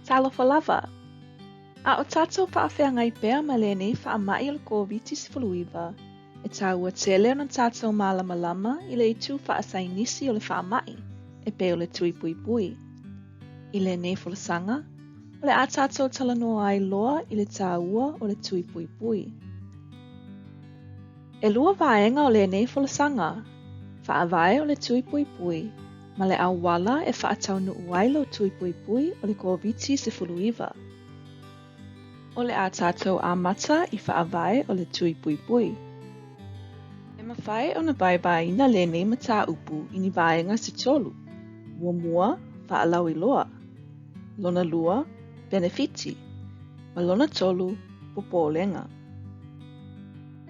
Talofa lava. A o tatou whaawhiangai pēr ma lenei whaamai o le COVID-19 e taua tele o na tatou malamalama i le itu whaasainisi o le whaamai e pe o le Tui Puipui. I lenei folasaga o le a tatou talanoa a Iloa i le taua o le Tui Puipui. E lua vaenga o lenei folasaga, whaavae o le Tui Puipui ma le awala e whaataunuu ai lo Tui Puipui o le COVID-19. O le a tatou amata i whaavae o le Tui Puipui. E mawhai o na baibaina lenei mata upu i ni vaenga se tolu. Mua whaalau Iloa. Lona lua, benefiti. Ma lona tolu, popolenga.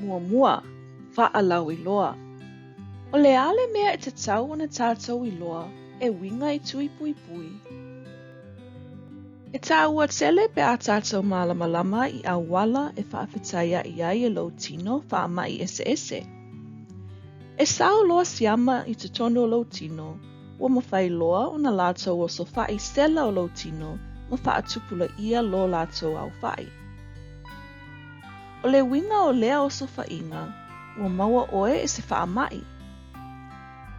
Mua whaalau Iloa. O le ale mea e te tau o na tatou Iloa e winga i Tui Puipui. E taua tele pe a tatou malamalama i awala e whaafetaia i ai e lo tino whaama i ese. E sao loa siama i te tono o lo tino, ua mawhai loa o na lātou o so whai stela o lo tino, ma whaatupula ia lo lātou au whai. O le winga o lea o so whainga, ua maua oe e se whaamai.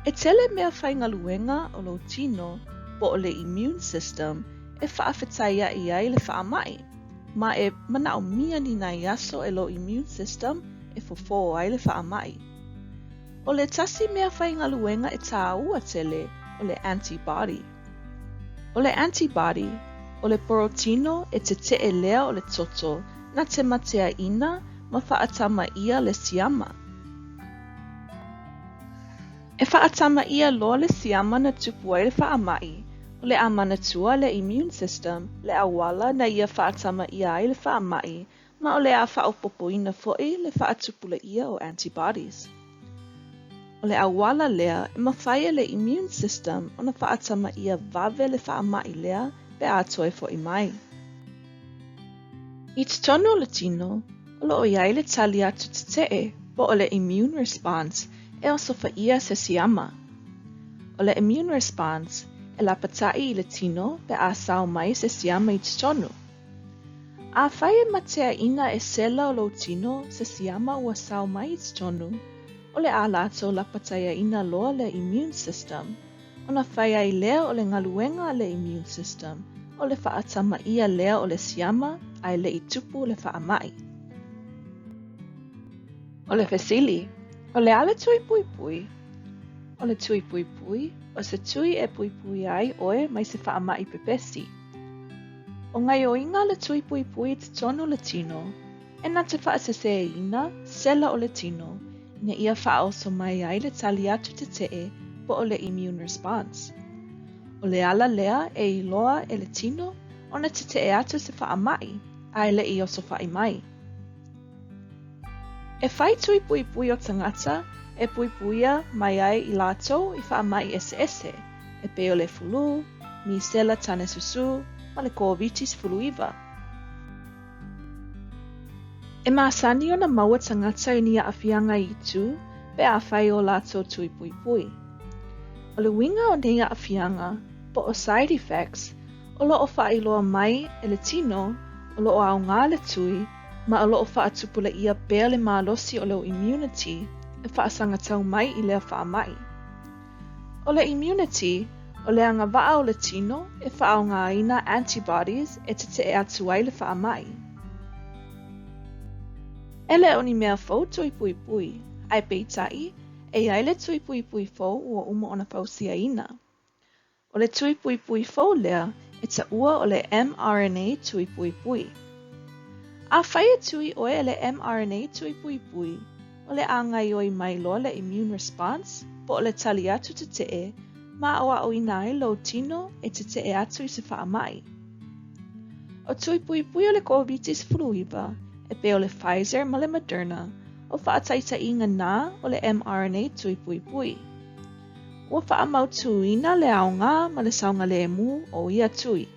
E tele mea whaingaluenga o lo tino, po o le immune system, e whaafetaia i ai le whaamai, ma e manao mia ni nai aso e lo immune system e fofo ai le whaamai. O le tasi mea whaingaluenga e taua tele o le antibody. O le antibody, o le porotino e te lea o le toto na te matea ina ma whaatama ia le siama. E whaatama ia loa le siama na tupu ai le whaamai, o le amanatua le immune system, le awala na ia whaatama ia ai le whaamai, ma o le a whaopopoina fo'i le whaatupula ia o antibodies. O le awala lea e mawhaia le immune system o na whaatama ia vave le whaamai lea pe atoe fo'i mai. I te tono le tino, o lo iai le tali atu te po o le immune response e o sofa ia se siama. O le immune response e la patai i le tino pe a sao mai se siama i te tono. A whaia matea ina e sela o lo tino se siama ua sao mai i te tono, o le a lato la pataia ina loa le immune system, o na whaia i lea o le ngaluenga le immune system, o le whaatama ia lea o le siama ai le itupu le whaamai. O le fesili, o le ale Tui Puipui. O le Tui Puipui, o se tui e puipui ai oe mai se whaamai pepesi. O ngai o inga le Tui Puipui te tono le tino, e na te whaasese ina, sela o le tino, ina ia whaoso mai ai le tali atu te po o le immune response. O le ala lea e Iloa e le tino, o na te atu se whaamai, ai le i oso whai mai. E whai Tui Puipui o tangata, e puipuia mai ai i lātou i whaamai ese, e pe o le fulu, mi sela tane susu, ma le COVID-19. E maasani o na maua tangata i nia awhianga i tu, pe a whai o lātou Tui Puipui. O le winga o nia awhianga, po o side effects, o lo o whailoa mai e le tino, o lo o au ngā le tui, ma o lo o whaatupula ia pēr le mālosi o leo immunity, e whaasanga tau mai i lea whaamai. O le immunity, o le anga waa o le tino, e whaau ngā ina antibodies e te atu ai le whaamai. Ele o ni mea fau Tui Puipui, ai peitai, e ai le Tui Puipui fau ua uma ona fau sia ina. O le Tui Puipui fau lea, e ta ua o le mRNA Tui Puipui. A whaia tui oe le mRNA Tui Puipui, o le angai oi mai loa le immune response, po o le tali atu te ma o a oinai lo tino e te atu i se whaamai. O Tui Puipui o le COVID-19, e pe o le Pfizer ma le Moderna, o whaataita inga nā o le mRNA Tui Puipui. Ua whaamau tuina le aonga ma le saunga le emu o ia tui.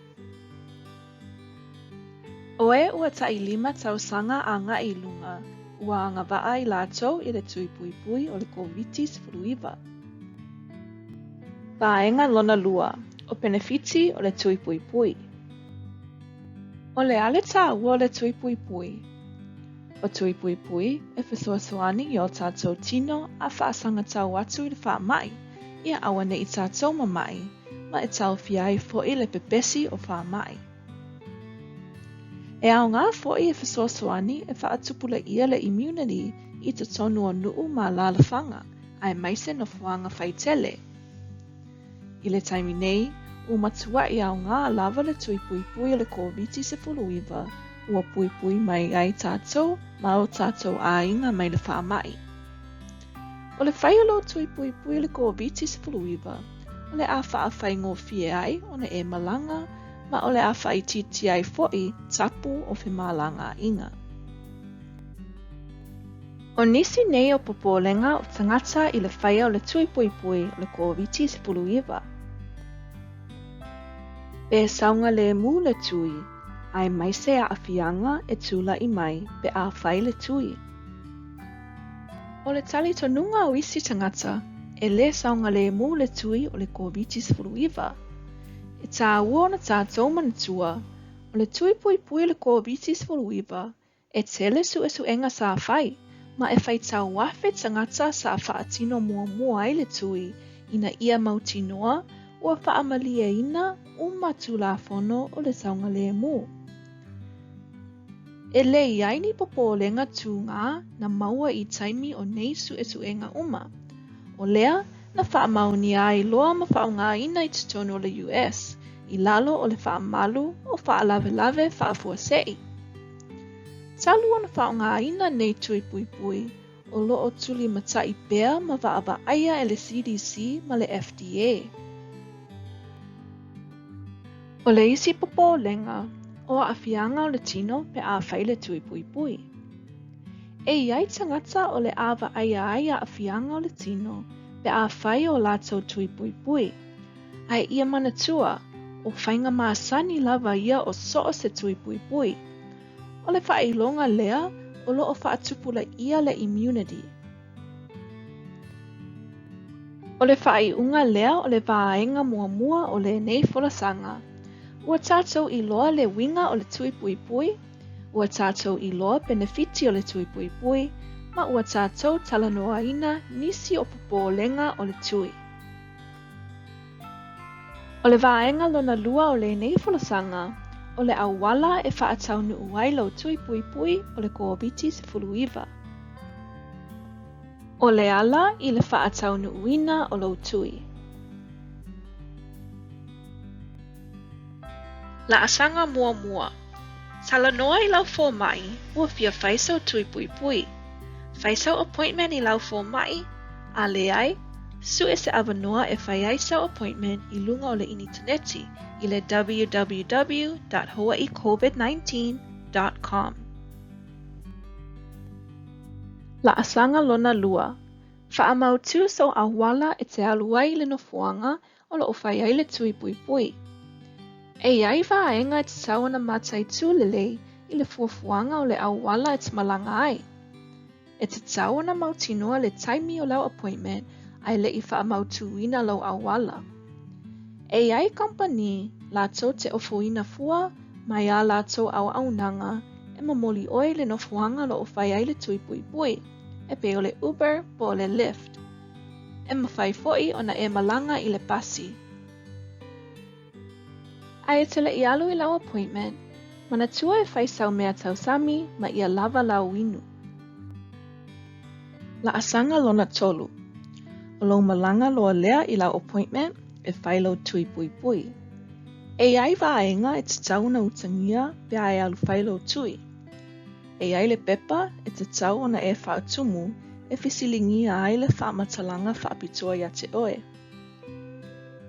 Oe ua tai 5 tausanga a ngā i lunga, ua anga waa i lātou i le Tui Puipui o le COVID-19. Paenga lona lua, o benefiti o le Tui Puipui. O le ale taua le Tui Puipui. O Tui Puipui e fesoasoani i o tatou tino a whaasanga tau atu i le whaamai, ia awane i tatou mamai, ma e tau fiai fo'i le pepesi o whaamai. E ao ngā fo'i e fesoasoani e whaatupula ia le immunity i te tonu o nuu ma lalawhanga, ai maise no whaanga whai tele. I le taimi nei, matua i ao ngā lava le Tui Puipui le COVID-19 ua puipui mai ai tātou ma o tātou ainga mai le whaamai. O le whai o lo Tui Puipui le COVID-19, o le a whaawhai ngō fie ai o ne e malanga, ma o le a whai titi ai fo'i tapu o whi malanga inga. O nisi nei o popolenga o tangata i le whai o le Tui Puipui le COVID-19. E saunga le mu le tui, ai maise a awhianga e tula i mai pe a whai le tui. O le tali tonunga o isi tangata, e le saunga le mu le tui o le COVID-19. E tā ua na tātou manatua, o le Tui Puipui le COVID-19, e tele su e suenga sa whai, ma e whai tau wafe tangata sa whaatino mua ai le tui, ina ia mautinoa, ua whaamalia ina tula fono o le saunga le mu. E le iaini popolenga tū ngā na maua i taimi o nei su e suenga uma. O lea, na whaamauni a Iloa ma whaunga ina i tutonu o le US, i lalo o le whaamalu o whaalave whaafuasei. Talu o na whaunga ina nei Tui Puipui, o lo o tuli matai pea ma waaba aia e le CDC ma le FDA. O le isi popolenga, o a whianga o le tino pe a whai le Tui Puipui. E iai tangata o le awa aia a whianga o le tino pe a whai o lātou Tui Puipui. Ai ia manatua, o whainga maasani lava ia o soo se Tui Puipui. O le whailonga lea, o lo o whaatupula ia le immunity. O le whaiunga lea o le vāenga mua o le nei folasaga. Ua tātou Iloa le winga o le Tui Puipui, ua tātou Iloa benefiti o le Tui Puipui, ma ua tātou talanoa ina nisi o popolenga o le tui. O le vaenga lona lua o le nei folasaga, o le awala e whaatau nuu ai lo Tui Puipui o le COVID-19. O le ala i le whaatau nuu ina o lo tui. La asanga mua. Talanoa i lau fō mai, ua fia whaisau Tui Puipui. Whaisau appointment i lau fō mai, a le ai, su e se avanua e whaiaisau appointment i lunga o le interneti i le www.healthhawaii.gov. La asanga lona lua. Whaamautu so awala e te aluai le nofuanga o lo whaiai le Tui Puipui. E iai vaenga e te tawana matai tūlelei i le fuafuanga o le awala e te malanga ai. E te tawana mautinoa le taimi o lau appointment ai le i whaamautuina lau awala. E iai company lātou te ofuina fua mai a lātou au aunanga e mamoli oi le nofuanga lo o whaiai le Tui Puipui e pe o le Uber po le Lyft. E mawhai foi o na e malanga i le pasi. Ai e tele i alu i lau appointment, mana tua e whaisau mea tausami ma ia lava lau inu. La asanga lona tolu. O lo malanga loa lea i lau appointment e whailo Tui Puipui. E ai vaenga e te tau na utangia pe ai alu whailo tui. E ai le pepa e te tau ona e whaatumu e fisilingia ai le whaamatalanga whaapitoa ia te oe.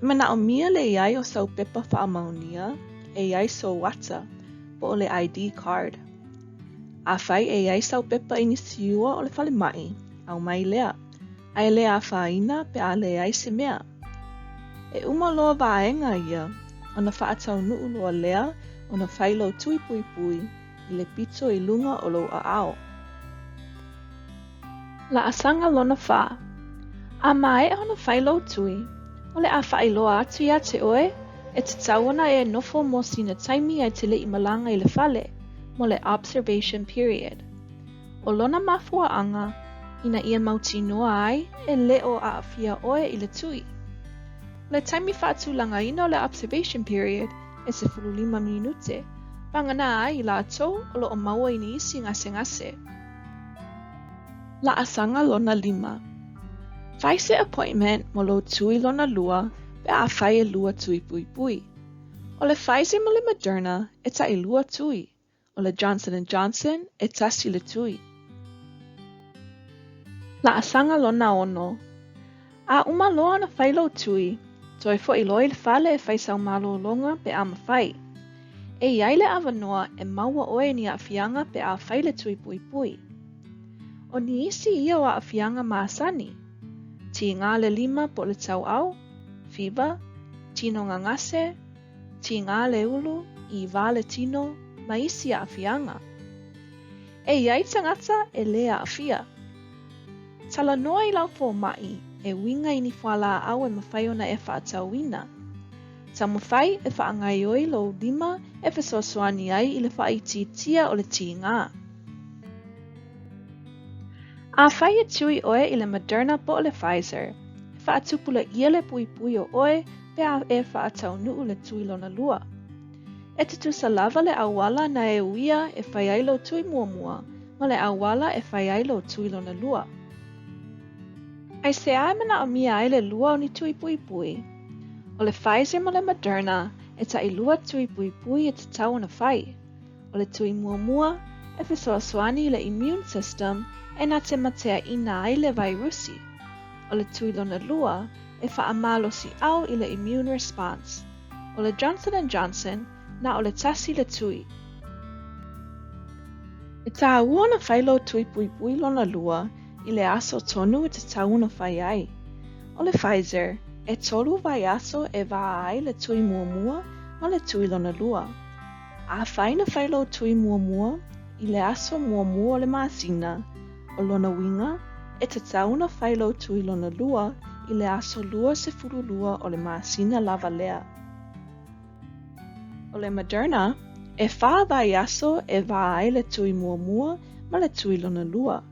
Mana o mia le iai o sau pepa whaamaunia, e iai so wata, po o le ID card. A whai e iai sau pepa inisiua o le whale mai, au mai lea. Ai lea whaina pe a le iai se mea. E uma loa vaenga ia, o na whaatau nuu loa lea, o na whailo Tui Puipui, i le pito i lunga o lo a ao. La asanga lona wha. A mai o na whailo tui, o le a whailoa atu ia te oe, E te tauana e nofo mo sina taimi ai tele I malanga I le fale, mo le observation period. O lona mafuaanga, ina ia mautinoa ai e leo a afia oe I le tui. Le taimi whaatulanga ina o le observation period e se 15 minute, pangana ai I la atou o lo o maua ini isi ngase. La asanga lona 5. Faise appointment mo lo tui lona lua pe a whai e lua Tui Puipui. O le Pfizer mo le Moderna e ta I lua tui. O le Johnson & Johnson e tasi le tui. La asanga lona 6. A uma loa na whai lo tui, toi fo I loa I le fale e whaisau malo longa pe a mawhai. E iai le awanoa e maua oe ni a fianga pe a whai le Tui Puipui. O ni isi ia o a fianga maasani. Ti ngā le 5 po le tau au, fiba, tino ngangase, ti ngā le ulu, I vale tino, maisi a fianga. E iai tangata e lea a fia. Talanoa I lau fo mai, e winga I ni whala au e mawhai ona e whaatauina. Ta mawhai e whaangai oi lo 5 e whasoaswani ai I le whaititia o le ti ngā. A whai e tui oe I le Moderna po o le Pfizer, e whaatupula ia le puipui o oe pe a e whaatau nuu le tui lona lua. E te tusa lava le awala na e uia e whai ai lo tui muamua, ma le awala e whai ai lo tui lona lua. Ai se ai mana o mia ai le lua o ni Tui Puipui. O le Pfizer ma le Moderna e ta I lua Tui Puipui e te tau na whai. O le tui muamua e whasoaswani le immune system e na te matea ina ai le virusi. O le tui lona lua e whaamalosi au I le immune response. O le Johnson & Johnson na o le tasi le tui. E tā ua na whailo Tui Puipui lona lua I le aso tonu e te tauna whai ai. O le Pfizer e tolu vai aso e vaa ai le tui muamua ma le tui lona lua. A whai na whailo tui muamua I le aso muamua o le masina o lona winga e te tauna whailo tui lona lua I le aso lua se furu lua o le masina lava lea. O le Moderna, e wha vai aso e vaa ai le tui muamua ma le tui lona lua.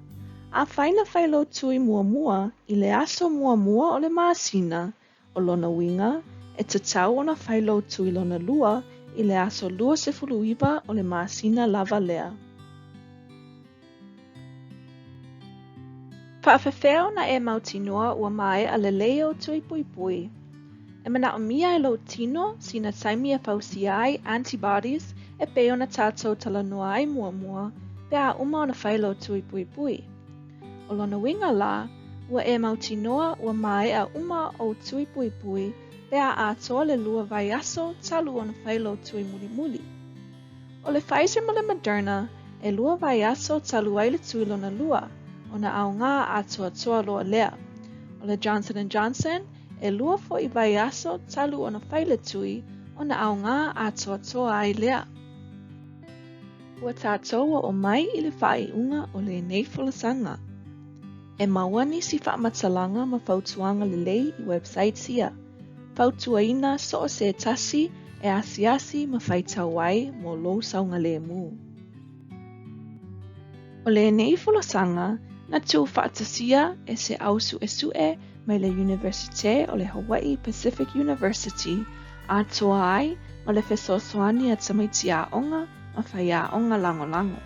A whaina whailo tui muamua I le aso muamua o le masina o lona winga e te tau ona whailo tui lona lua I le aso lua se fuluiva o le masina lava lea. Whaafewheo na e mautinoa ua mai a le leo Tui Puipui. E mana o mia e lo tino sina taimi e pausi ai antibodies e peo na tatou talanoa ai muamua pe a uma ona whailo Tui Puipui. O lona winga la, ua e mautinoa ua mai a uma o Tui Puipui pe a atoa le lua vai aso talu ona whailo tui muli. O le Pfizer ma le Moderna e lua vai aso talu ai le tui lona lua, ona au ngā atoa toa loa lea. O le Johnson & Johnson e lua fo I vai aso talu ona whaile tui, ona au ngā atoa toa ai lea. Ua tātoa o mai I le whai unga o le nei folasaga. E maua nisi whaamatalanga ma whautuanga lelei I website sia. Whautuaina so o se tasi e asiasi ma whaitawai mo lo saunga le mu. O le nei folasaga na tu whaatasia e se ausu e sue mai le Universite o le Hawaii Pacific University a toa ai ma le whesoasoani a tamaitia onga ma whaia onga lango.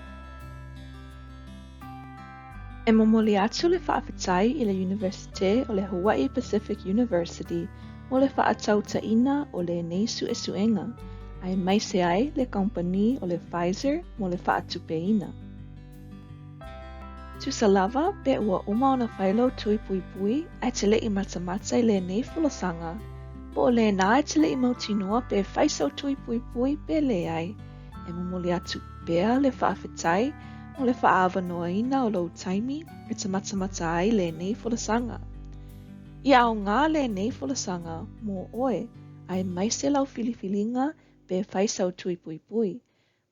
E momoli atu le whaafetai I le Universite o le Hawaii Pacific University mo le whaatautaina o le nei suenga, ai mai se ai le kompani o le Pfizer mo le whaatupeina. Tusa lava pe ua uma ona whailo Tui Puipui ai tele I matamata I le nei folasaga, po o le nā ai tele I mautinoa pe whaisau Tui Puipui pe le ai, e momoli atu pea le whaafetai o le whaawanoaina o lo taimi e te matamata ai le nei folasaga. Ia o ngā le nei folasaga mō oe ai mai se lau filifilinga pe whaisau Tui Puipui,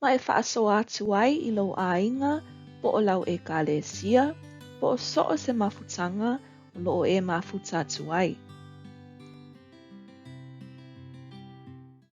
ma e whaasoa atu ai I lo ainga po o lau e kālesia, po o so o se mafutanga o lo o e mafuta atu ai.